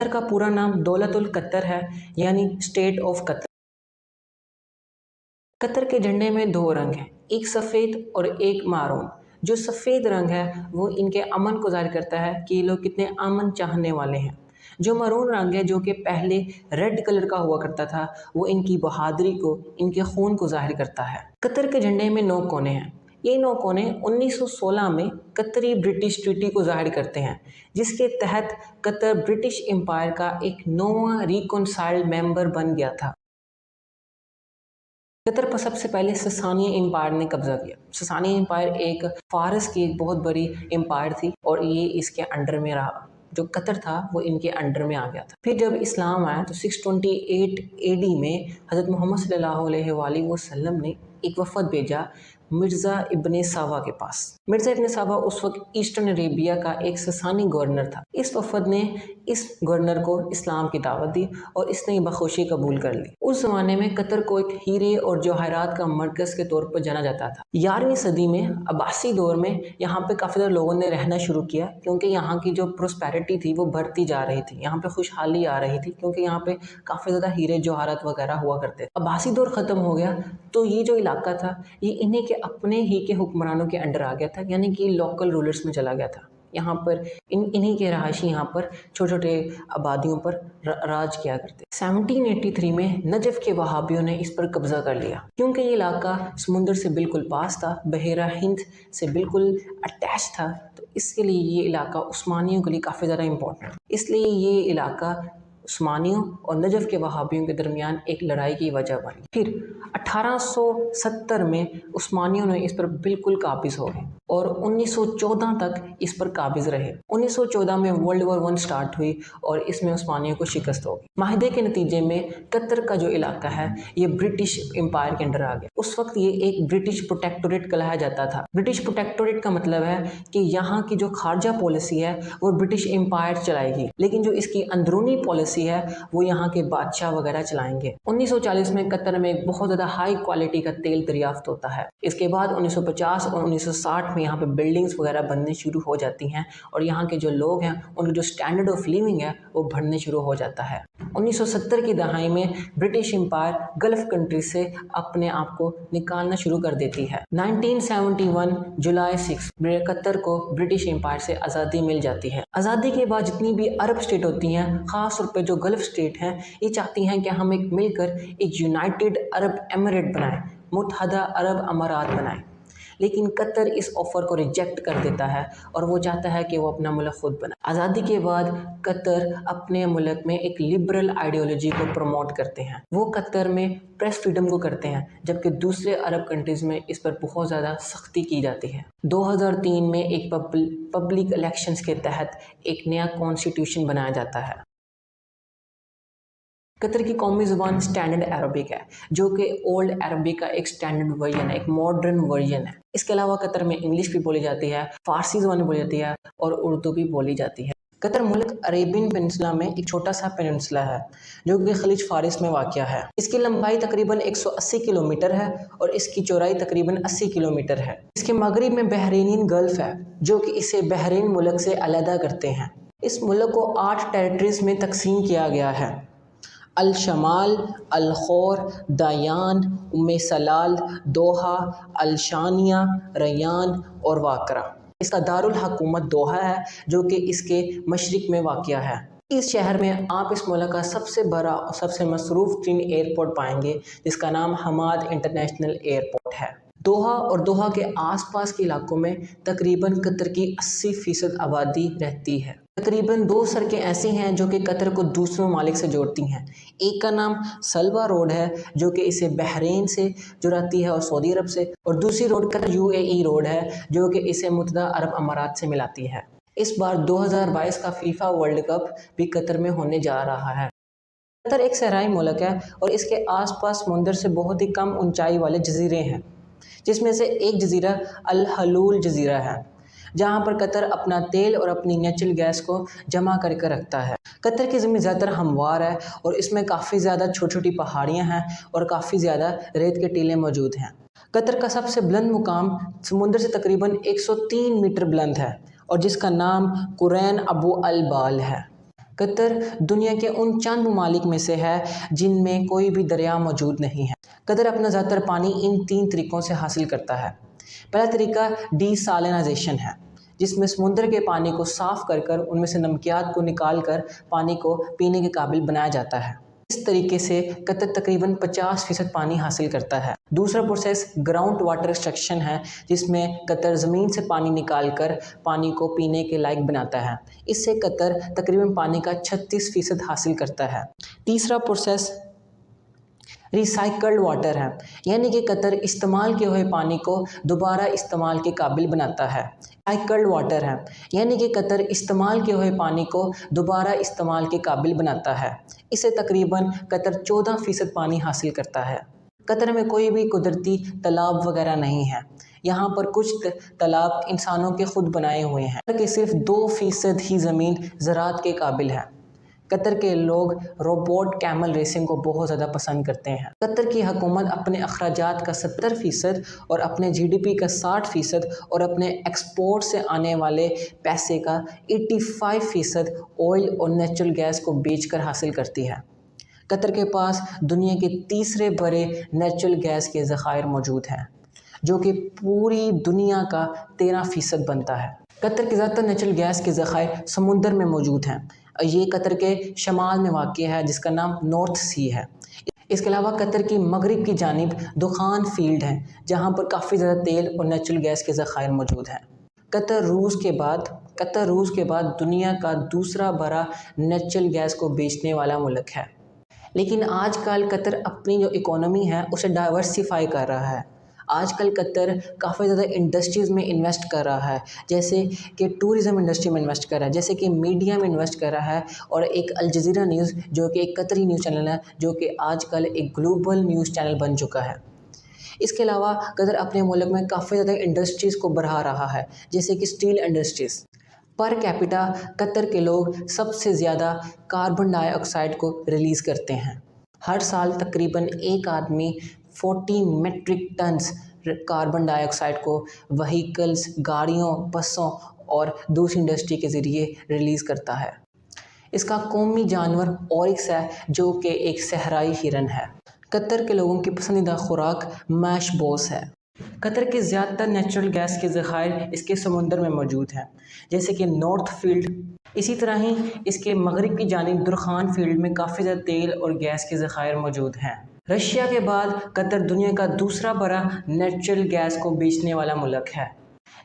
قطر کا پورا نام دولت القطر ہے، یعنی اسٹیٹ آف قطر۔ قطر کے جھنڈے میں دو رنگ ہیں، ایک سفید اور ایک مارون۔ جو سفید رنگ ہے وہ ان کے امن کو ظاہر کرتا ہے کہ یہ لوگ کتنے امن چاہنے والے ہیں۔ جو مرون رنگ ہے جو کہ پہلے ریڈ کلر کا ہوا کرتا تھا، وہ ان کی بہادری کو، ان کے خون کو ظاہر کرتا ہے۔ قطر کے جھنڈے میں 9 کونے ہیں۔ یہ 9 کونے 1916 میں قطری برٹش ٹریٹی کو ظاہر کرتے ہیں، جس کے تحت قطر برٹش امپائر کا ایک 9واں ریکنسائلڈ ممبر بن گیا تھا۔ قطر پر سب سے پہلے ساسانیہ امپائر نے قبضہ کیا۔ ساسانیہ امپائر ایک فارس کی ایک بہت بڑی امپائر تھی اور یہ اس کے انڈر میں رہا۔ جو قطر تھا وہ ان کے انڈر میں آ گیا تھا۔ پھر جب اسلام آیا تو 628 AD میں حضرت محمد صلی اللہ علیہ وآلہ وسلم نے ایک وفد بھیجا مرزا ابن ساوا کے پاس۔ مرزا ابن ساوا اس وقت ایسٹرن عربیہ کا ایک ساسانی گورنر تھا۔ اس وفد نے اس گورنر کو اسلام کی دعوت دی اور اس نے بخوشی قبول کر لی۔ اس زمانے میں قطر کو ایک ہیرے اور جواہرات کا مرکز کے طور پر جانا جاتا تھا۔ 11ویں صدی میں عباسی دور میں یہاں پہ کافی زیادہ لوگوں نے رہنا شروع کیا، کیونکہ یہاں کی جو پروسپیرٹی تھی وہ بڑھتی جا رہی تھی، یہاں پہ خوشحالی آ رہی تھی، کیونکہ یہاں پہ کافی زیادہ ہیرے جواہرات وغیرہ ہوا کرتے تھے۔ عباسی دور ختم ہو گیا تو یہ جو علاقہ تھا یہ انہیں کے اپنے ہی کے حکمرانوں کے انڈر آ گیا تھا، یعنی کہ لوکل رولرز میں چلا گیا تھا۔ یہاں پر انہی کے رہائشی یہاں پر چھوٹے چھوٹے آبادیوں پر راج کیا کرتے۔ 1783 میں نجف کے وہابیوں نے اس پر قبضہ کر لیا، کیونکہ یہ علاقہ سمندر سے بالکل پاس تھا، بحیرہ ہند سے بالکل اٹیچ تھا، تو اس کے لیے یہ علاقہ عثمانیوں کے لیے کافی زیادہ امپورٹنٹ، اس لیے یہ علاقہ عثمانیوں اور نجف کے وہابیوں کے درمیان ایک لڑائی کی وجہ بن گئی۔ پھر 1870 میں عثمانیوں نے اس پر بالکل قابض ہو گئے اور 1914 تک اس پر قابض رہے۔ 1914 میں ورلڈ وار 1 سٹارٹ ہوئی اور اس میں عثمانیوں کو شکست ہو گئی۔ معاہدے کے نتیجے میں قطر کا جو علاقہ ہے یہ برٹش امپائر کے انڈر آ گیا۔ اس وقت یہ ایک برٹش پروٹیکٹوریٹ کہلایا جاتا تھا۔ برٹش پروٹیکٹوریٹ کا مطلب ہے کہ یہاں کی جو خارجہ پالیسی ہے وہ برٹش امپائر چلائے گی، لیکن جو اس کی اندرونی پالیسی ہے وہ یہاں کے بادشاہ وغیرہ چلائیں گے۔ 1940 میں قطر میں ایک بہت زیادہ ہائی کوالٹی کا تیل دریافت ہوتا ہے۔ اس کے بعد 1950 اور 1960 میں یہاں پہ بلڈنگز وغیرہ بننے شروع ہو جاتی ہیں اور یہاں کے جو لوگ ہیں ان کی جو اسٹینڈرڈ آف لیونگ ہے وہ بڑھنے شروع ہو جاتا ہے۔ 1970 کی دہائی میں برٹش امپائر گلف کنٹری سے اپنے آپ کو نکالنا شروع کر دیتی ہے۔ 1971 جولائی 6 قطر کو برٹش امپائر سے آزادی مل جاتی ہے۔ آزادی کے بعد جتنی بھی عرب اسٹیٹ ہوتی ہیں، خاص طور پہ جو گلف اسٹیٹ ہیں، یہ چاہتی ہیں کہ ہم ایک مل کر ایک یونائٹڈ عرب ایمریٹ بنائیں، متحدہ عرب امارات بنائیں، لیکن قطر اس آفر کو ریجیکٹ کر دیتا ہے اور وہ چاہتا ہے کہ وہ اپنا ملک خود بنائے۔ آزادی کے بعد قطر اپنے ملک میں ایک لبرل آئیڈیالوجی کو پروموٹ کرتے ہیں۔ وہ قطر میں پریس فریڈم کو کرتے ہیں، جبکہ دوسرے عرب کنٹریز میں اس پر بہت زیادہ سختی کی جاتی ہے۔ 2003 میں ایک پبلک الیکشنز کے تحت ایک نیا کانسٹیٹیوشن بنایا جاتا ہے۔ قطر کی قومی زبان اسٹینڈرڈ عربک ہے، جو کہ اولڈ عربک کا ایک اسٹینڈرڈ ورژن ہے، ایک ماڈرن ورژن ہے۔ اس کے علاوہ قطر میں انگلش بھی بولی جاتی ہے، فارسی زبان بولی جاتی ہے اور اردو بھی بولی جاتی ہے۔ قطر ملک عربین پیننسلا میں ایک چھوٹا سا پیننسلا ہے جو کہ خلیج فارس میں واقع ہے۔ اس کی لمبائی تقریباً 180 کلومیٹر ہے اور اس کی چوڑائی تقریباً 80 کلومیٹر ہے۔ اس کے مغرب میں بحرین گلف ہے جو کہ اسے بحرین ملک سے علیحدہ کرتے ہیں۔ اس ملک کو 8 ٹیریٹریز میں تقسیم کیا گیا ہے: الشمال، الخور، دایان، سلال، دوحہ، الشانیہ، ریان اور واقرہ۔ اس کا دارالحکومت دوحہ ہے جو کہ اس کے مشرق میں واقع ہے۔ اس شہر میں آپ اس ملک کا سب سے بڑا اور سب سے مصروف ترین ایئرپورٹ پائیں گے، جس کا نام حماد انٹرنیشنل ایئرپورٹ ہے۔ دوحہ اور دوحہ کے آس پاس کے علاقوں میں تقریباً قطر کی 80% آبادی رہتی ہے۔ تقریباً 2 سڑکیں ایسی ہیں جو کہ قطر کو دوسرے ممالک سے جوڑتی ہیں۔ ایک کا نام سلوا روڈ ہے جو کہ اسے بحرین سے جڑاتی ہے اور سعودی عرب سے، اور دوسری روڈ قطر UAE روڈ ہے جو کہ اسے متحدہ عرب امارات سے ملاتی ہے۔ اس بار 2022 کا فیفا ورلڈ کپ بھی قطر میں ہونے جا رہا ہے۔ قطر ایک صحرائی ملک ہے اور اس کے آس پاس سمندر سے بہت ہی کم اونچائی والے جزیرے ہیں، جس میں سے ایک جزیرہ الحلول جزیرہ ہے، جہاں پر قطر اپنا تیل اور اپنی نیچرل گیس کو جمع کر کے رکھتا ہے۔ قطر کی زمین زیادہ تر ہموار ہے اور اس میں کافی زیادہ چھوٹی چھوٹی پہاڑیاں ہیں اور کافی زیادہ ریت کے ٹیلے موجود ہیں۔ قطر کا سب سے بلند مقام سمندر سے تقریباً 103 میٹر بلند ہے اور جس کا نام قرین ابو البال ہے۔ قطر دنیا کے ان چند ممالک میں سے ہے جن میں کوئی بھی دریا موجود نہیں ہے۔ قطر اپنا زیادہ تر پانی ان 3 طریقوں سے حاصل کرتا ہے۔ پہلا طریقہ ڈی سالینائزیشن ہے، جس میں سمندر کے پانی کو صاف کر ان میں سے نمکیات کو نکال کر پانی کو پینے کے قابل بنایا جاتا ہے۔ اس طریقے سے قطر تقریباً 50% پانی حاصل کرتا ہے۔ دوسرا پروسیس گراؤنڈ واٹر ایکسٹریکشن ہے، جس میں قطر زمین سے پانی نکال کر پانی کو پینے کے لائق بناتا ہے۔ اس سے قطر تقریباً پانی کا 36% حاصل کرتا ہے۔ تیسرا پروسیس ریسائیکلڈ واٹر ہے، یعنی کہ قطر استعمال کیے ہوئے پانی کو دوبارہ استعمال کے قابل بناتا ہے۔ ریسائیکلڈ واٹر ہے، یعنی کہ قطر استعمال کیے ہوئے پانی کو دوبارہ استعمال کے قابل بناتا ہے۔ اس سے تقریباً قطر 14% پانی حاصل کرتا ہے۔ قطر میں کوئی بھی قدرتی تالاب وغیرہ نہیں ہے۔ یہاں پر کچھ تالاب انسانوں کے خود بنائے ہوئے ہیں، کہ صرف 2% ہی زمین زراعت کے قابل ہے۔ قطر کے لوگ روبوٹ کیمل ریسنگ کو بہت زیادہ پسند کرتے ہیں۔ قطر کی حکومت اپنے اخراجات کا 70% اور اپنے GDP کا 60% اور اپنے ایکسپورٹ سے آنے والے پیسے کا 85% آئل اور نیچرل گیس کو بیچ کر حاصل کرتی ہے۔ قطر کے پاس دنیا کے تیسرے بڑے نیچرل گیس کے ذخائر موجود ہیں، جو کہ پوری دنیا کا 13% بنتا ہے۔ قطر کے زیادہ تر نیچرل گیس کے ذخائر سمندر میں موجود ہیں۔ یہ قطر کے شمال میں واقع ہے، جس کا نام نارتھ سی ہے۔ اس کے علاوہ قطر کی مغرب کی جانب دخان فیلڈ ہیں، جہاں پر کافی زیادہ تیل اور نیچرل گیس کے ذخائر موجود ہیں۔ قطر روس کے بعد دنیا کا دوسرا بڑا نیچرل گیس کو بیچنے والا ملک ہے۔ لیکن آج کل قطر اپنی جو اکانومی ہے اسے ڈائیورسیفائی کر رہا ہے۔ آج کل قطر کافی زیادہ انڈسٹریز میں انویسٹ کر رہا ہے، جیسے کہ ٹورزم انڈسٹری میں انویسٹ کر رہا ہے، جیسے کہ میڈیا میں انویسٹ کر رہا ہے، اور ایک الجزیرہ نیوز جو کہ ایک قطری نیوز چینل ہے، جو کہ آج کل ایک گلوبل نیوز چینل بن چکا ہے۔ اس کے علاوہ قطر اپنے ملک میں کافی زیادہ انڈسٹریز کو بڑھا رہا ہے، جیسے کہ اسٹیل انڈسٹریز۔ پر کیپٹا قطر کے لوگ سب سے زیادہ کاربن ڈائی آکسائڈ کو ریلیز کرتے ہیں۔ ہر سال تقریباً ایک آدمی 40 میٹرک ٹنز کاربن ڈائی آکسائڈ کو وہیکلز، گاڑیوں، بسوں اور دوسری انڈسٹری کے ذریعے ریلیز کرتا ہے۔ اس کا قومی جانور اورکس ہے، جو کہ ایک صحرائی ہرن ہے۔ قطر کے لوگوں کی پسندیدہ خوراک میش بوس ہے۔ قطر کے زیادہ تر نیچرل گیس کے ذخائر اس کے سمندر میں موجود ہیں، جیسے کہ نارتھ فیلڈ۔ اسی طرح ہی اس کے مغرب کی جانب درخان فیلڈ میں کافی زیادہ تیل اور گیس کے ذخائر موجود ہیں۔ رشیا کے بعد قطر دنیا کا دوسرا بڑا نیچرل گیس کو بیچنے والا ملک ہے۔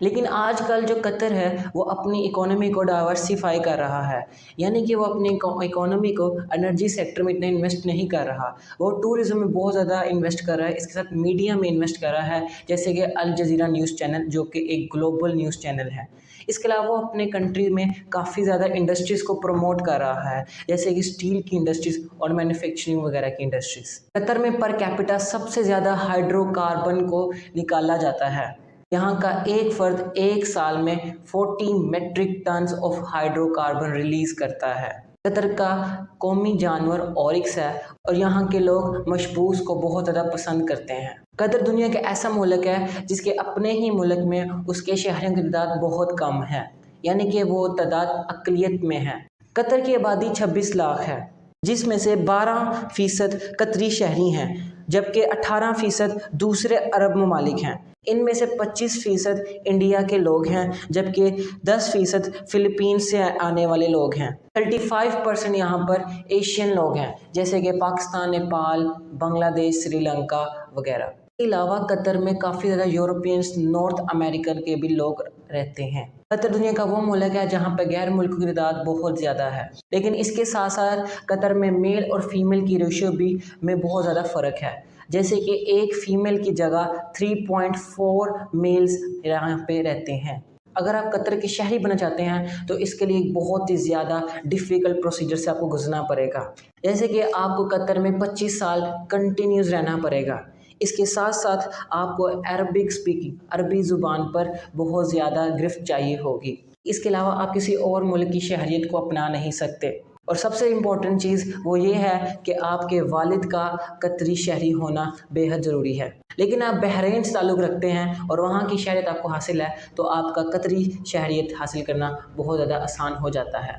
لیکن آج کل جو قطر ہے وہ اپنی اکانومی کو ڈائیورسیفائی کر رہا ہے، یعنی کہ وہ اپنی اکانومی کو انرجی سیکٹر میں اتنا انویسٹ نہیں کر رہا، وہ ٹورزم میں بہت زیادہ انویسٹ کر رہا ہے، اس کے ساتھ میڈیا میں انویسٹ کر رہا ہے، جیسے کہ الجزیرہ نیوز چینل، جو کہ ایک گلوبل نیوز چینل ہے۔ اس کے علاوہ وہ اپنے کنٹری میں کافی زیادہ انڈسٹریز کو پروموٹ کر رہا ہے، جیسے کہ اسٹیل کی انڈسٹریز اور مینوفیکچرنگ وغیرہ کی انڈسٹریز۔ قطر میں پر کیپٹا سب سے زیادہ ہائیڈرو کاربن کو نکالا جاتا ہے۔ یہاں کا ایک فرد ایک سال میں 40 metric tons of hydrocarbon release کرتا ہے۔ قطر کا قومی جانور اورکس ہے، اور یہاں کے لوگ مشبوس کو بہت زیادہ پسند کرتے ہیں۔ قطر دنیا کا ایسا ملک ہے جس کے اپنے ہی ملک میں اس کے شہریوں کی تعداد بہت کم ہے، یعنی کہ وہ تعداد اقلیت میں ہے۔ قطر کی آبادی 26 لاکھ ہے، جس میں سے 12% قطری شہری ہیں، جبکہ 18% دوسرے عرب ممالک ہیں۔ ان میں سے 25% انڈیا کے لوگ ہیں، جبکہ 10% فلپینز سے آنے والے لوگ ہیں۔ 35% یہاں پر ایشین لوگ ہیں، جیسے کہ پاکستان، نیپال، بنگلہ دیش، سری لنکا وغیرہ۔ اس کے علاوہ قطر میں کافی زیادہ یورپینز، نارتھ امریکن کے بھی لوگ رہتے ہیں۔ قطر دنیا کا وہ ملک ہے جہاں پہ غیر ملکوں کی تعداد بہت زیادہ ہے، لیکن اس کے ساتھ ساتھ قطر میں میل اور فیمیل کی ریشو بھی میں بہت زیادہ فرق ہے، جیسے کہ ایک فیمیل کی جگہ 3.4 میلز یہاں پہ رہتے ہیں۔ اگر آپ قطر کے شہری بننا چاہتے ہیں تو اس کے لیے بہت ہی زیادہ ڈیفیکلٹ پروسیجر سے آپ کو گزرنا پڑے گا، جیسے کہ آپ کو قطر میں 25 سال کنٹینیوز رہنا پڑے گا۔ اس کے ساتھ ساتھ آپ کو عربک سپیکنگ، عربی زبان پر بہت زیادہ گرفت چاہیے ہوگی۔ اس کے علاوہ آپ کسی اور ملک کی شہریت کو اپنا نہیں سکتے، اور سب سے امپورٹنٹ چیز وہ یہ ہے کہ آپ کے والد کا قطری شہری ہونا بے حد ضروری ہے۔ لیکن آپ بحرین سے تعلق رکھتے ہیں اور وہاں کی شہریت آپ کو حاصل ہے، تو آپ کا قطری شہریت حاصل کرنا بہت زیادہ آسان ہو جاتا ہے۔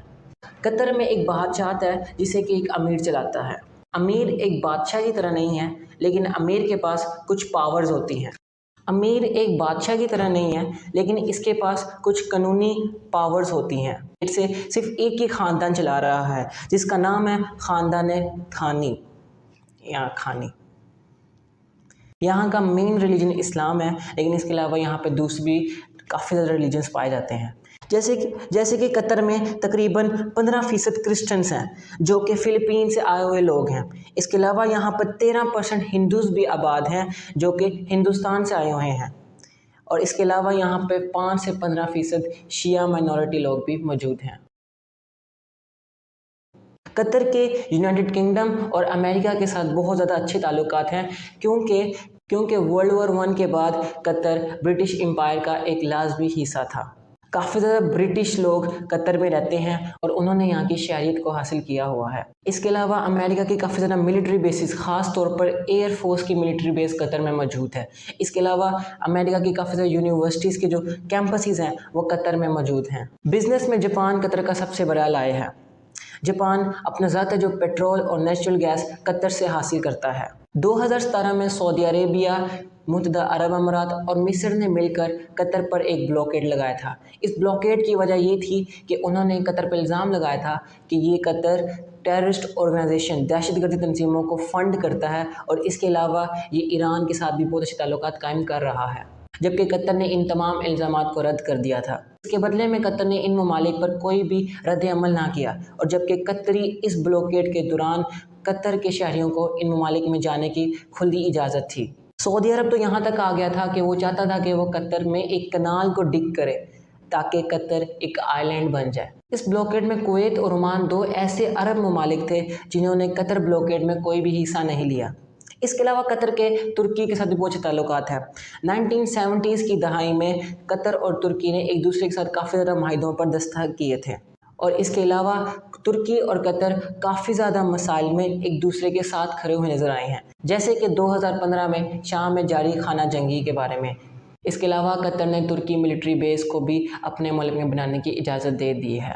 قطر میں ایک بادشاہ ہے جسے کہ ایک امیر چلاتا ہے۔ امیر ایک بادشاہ کی طرح نہیں ہے، لیکن امیر کے پاس کچھ پاورز ہوتی ہیں۔ امیر ایک بادشاہ کی طرح نہیں ہے، لیکن اس کے پاس کچھ قانونی پاورز ہوتی ہیں۔ اسے صرف ایک ہی خاندان چلا رہا ہے جس کا نام ہے خاندان تھانی یا کھانی۔ یہاں کا مین ریلیجن اسلام ہے، لیکن اس کے علاوہ یہاں پہ دوسری بھی کافی زیادہ ریلیجنس پائے جاتے ہیں۔ جیسے کہ قطر میں تقریباً 15% کرسچنس ہیں جو کہ فلپین سے آئے ہوئے لوگ ہیں۔ اس کے علاوہ یہاں پر 13% ہندوز بھی آباد ہیں جو کہ ہندوستان سے آئے ہوئے ہیں، اور اس کے علاوہ یہاں پہ 5 سے 15% شیعہ مائنورٹی لوگ بھی موجود ہیں۔ قطر کے یونائٹڈ کنگڈم اور امریکہ کے ساتھ بہت زیادہ اچھے تعلقات ہیں، کیونکہ ورلڈ وار 1 کے بعد قطر برٹش امپائر کا ایک لازمی حصہ تھا۔ کافی زیادہ برٹش لوگ قطر میں رہتے ہیں اور انہوں نے یہاں کی شہریت کو حاصل کیا ہوا ہے۔ اس کے علاوہ امریکہ کی کافی زیادہ ملٹری بیسز، خاص طور پر ایئر فورس کی ملٹری بیس قطر میں موجود ہے۔ اس کے علاوہ امریکہ کی کافی زیادہ یونیورسٹیز کے جو کیمپسز ہیں وہ قطر میں موجود ہیں۔ بزنس میں جاپان قطر کا سب سے بڑا الائے ہے۔ جاپان اپنا ذاتی جو پیٹرول اور نیچرل گیس قطر سے حاصل کرتا ہے۔ 2017 میں سعودی عربیہ، متحدہ عرب امارات اور مصر نے مل کر قطر پر ایک بلاکیڈ لگایا تھا۔ اس بلاکیڈ کی وجہ یہ تھی کہ انہوں نے قطر پر الزام لگایا تھا کہ یہ قطر ٹیررسٹ آرگنائزیشن، دہشت گردی تنظیموں کو فنڈ کرتا ہے، اور اس کے علاوہ یہ ایران کے ساتھ بھی بہت اچھے تعلقات قائم کر رہا ہے، جبکہ قطر نے ان تمام الزامات کو رد کر دیا تھا۔ اس کے بدلے میں قطر نے ان ممالک پر کوئی بھی رد عمل نہ کیا، اور جبکہ قطری اس بلاکیڈ کے دوران قطر کے شہریوں کو ان ممالک میں جانے کی کھلی اجازت تھی۔ سعودی عرب تو یہاں تک آ گیا تھا کہ وہ چاہتا تھا کہ وہ قطر میں ایک کنال کو ڈگ کرے تاکہ قطر ایک آئی لینڈ بن جائے۔ اس بلاکیڈ میں کویت اور عمان 2 ایسے عرب ممالک تھے جنہوں نے قطر بلاکیڈ میں کوئی بھی حصہ نہیں لیا۔ اس کے علاوہ قطر کے ترکی کے ساتھ بھی بہت اچھے تعلقات ہیں۔ 1970s کی دہائی میں قطر اور ترکی نے ایک دوسرے کے ساتھ کافی زیادہ معاہدوں پر دستخط کیے تھے، اور اس کے علاوہ ترکی اور قطر کافی زیادہ مسائل میں ایک دوسرے کے ساتھ کھڑے ہوئے نظر آئے ہیں، جیسے کہ 2015 میں شام میں جاری خانہ جنگی کے بارے میں۔ اس کے علاوہ قطر نے ترکی ملٹری بیس کو بھی اپنے ملک میں بنانے کی اجازت دے دی ہے۔